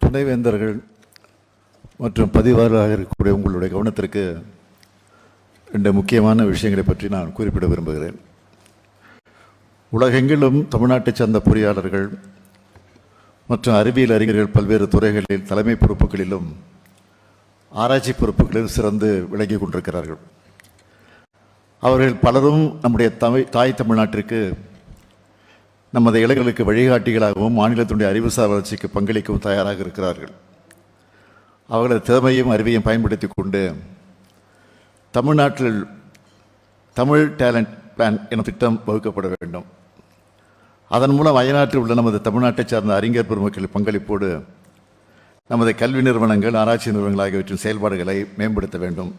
துணைவேந்தர்கள் மற்றும் பதிவாளராக இருக்கக்கூடிய உங்களுடைய கவனத்திற்கு ரெண்டு முக்கியமான விஷயங்களை பற்றி நான் குறிப்பிட விரும்புகிறேன். உலகெங்கிலும் தமிழ்நாட்டைச் சார்ந்த பொறியாளர்கள் மற்றும் அறிவியல் அறிஞர்கள் பல்வேறு துறைகளில் தலைமை பொறுப்புகளிலும் ஆராய்ச்சி பொறுப்புகளில் சிறந்து விளங்கி கொண்டிருக்கிறார்கள். அவர்கள் பலரும் நம்முடைய தாய் தமிழ்நாட்டிற்கு நமது இளைஞர்களுக்கு வழிகாட்டிகளாகவும் மாநிலத்தினுடைய அறிவுசார் வளர்ச்சிக்கு பங்களிக்கவும் தயாராக இருக்கிறார்கள். அவர்களது திறமையும் அறிவையும் பயன்படுத்தி கொண்டு தமிழ்நாட்டில் தமிழ் டேலண்ட் பிளான் என திட்டம் வகுக்கப்பட வேண்டும். அதன் மூலம் அயல்நாட்டில் உள்ள நமது தமிழ்நாட்டை சார்ந்த அறிஞர் பெருமக்கள் பங்களிப்போடு நமது கல்வி நிறுவனங்கள், ஆராய்ச்சி நிறுவனங்கள் ஆகியவற்றின் செயல்பாடுகளை மேம்படுத்த வேண்டும்.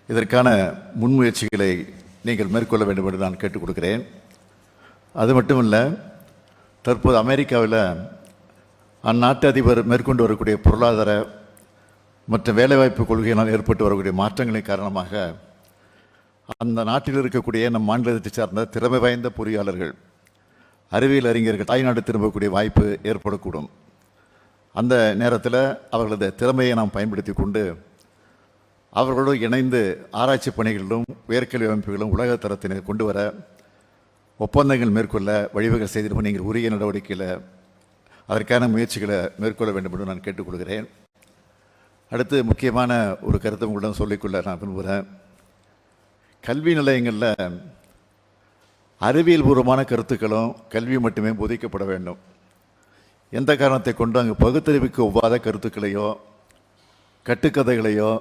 இதற்கான முன்முயற்சிகளை நீங்கள் மேற்கொள்ள வேண்டும் என்று நான் கேட்டுக் கொடுக்கிறேன். அது மட்டுமல்ல, தற்போது அமெரிக்காவில் அந்நாட்டு அதிபர் மேற்கொண்டு வரக்கூடிய பொருளாதார மற்றும் வேலைவாய்ப்பு கொள்கையினால் ஏற்பட்டு வரக்கூடிய மாற்றங்களின் காரணமாக அந்த நாட்டில் இருக்கக்கூடிய நம் மாநிலத்தை சார்ந்த திறமை வாய்ந்த பொறியாளர்கள், அறிவியல் அறிஞர்கள் தாய்நாடு திரும்பக்கூடிய வாய்ப்பு ஏற்படக்கூடும். அந்த நேரத்தில் அவர்களது திறமையை நாம் பயன்படுத்தி கொண்டு அவர்களோடு இணைந்து ஆராய்ச்சி பணிகளிலும் உயர்கல்வி அமைப்புகளும் உலக தரத்தினை கொண்டு வர ஒப்பந்தங்கள் மேற்கொள்ள வழிவகை செய்திருப்போம். நீங்கள் உரிய நடவடிக்கையில் அதற்கான முயற்சிகளை மேற்கொள்ள வேண்டும் என்று நான் கேட்டுக்கொள்கிறேன். அடுத்து முக்கியமான ஒரு கருத்தை உங்களிடம் சொல்லிக்கொள்ள நான் விரும்புகிறேன். கல்வி நிலையங்களில் அறிவியல் பூர்வமான கருத்துக்களும் கல்வி மட்டுமே போதிக்கப்பட வேண்டும். எந்த காரணத்தை கொண்டு அங்கு பகுத்தறிவுக்கு ஒவ்வாத கருத்துக்களையோ கட்டுக்கதைகளையோ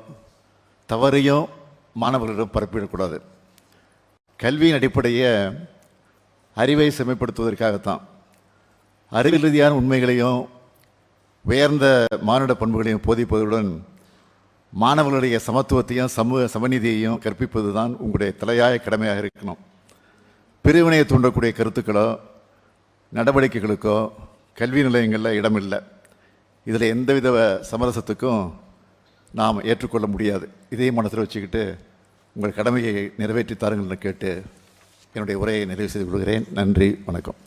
தவறையும் மாணவர்களிடம் பரப்பிடக்கூடாது. கல்வியின் அடிப்படையை அறிவை செம்மைப்படுத்துவதற்காகத்தான். அறிவியல் ரீதியான உண்மைகளையும் உயர்ந்த மானுட பண்புகளையும் போதிப்பதுடன் மாணவர்களுடைய சமத்துவத்தையும் சமூக சமநீதியையும் கற்பிப்பது தான் உங்களுடைய தலையாய கடமையாக இருக்கணும். பிரிவினையை தூண்டக்கூடிய கருத்துக்களோ நடவடிக்கைகளுக்கோ கல்வி நிலையங்களில் இடமில்லை. இதில் எந்தவித சமரசத்துக்கும் நாம் ஏற்றுக்கொள்ள முடியாது. இதையும் மனத்தில் வச்சுக்கிட்டு உங்கள் கடமையை நிறைவேற்றி தாருங்கள் என்று கேட்டு என்னுடைய உரையை நிறைவு செய்து கொள்கிறேன். நன்றி, வணக்கம்.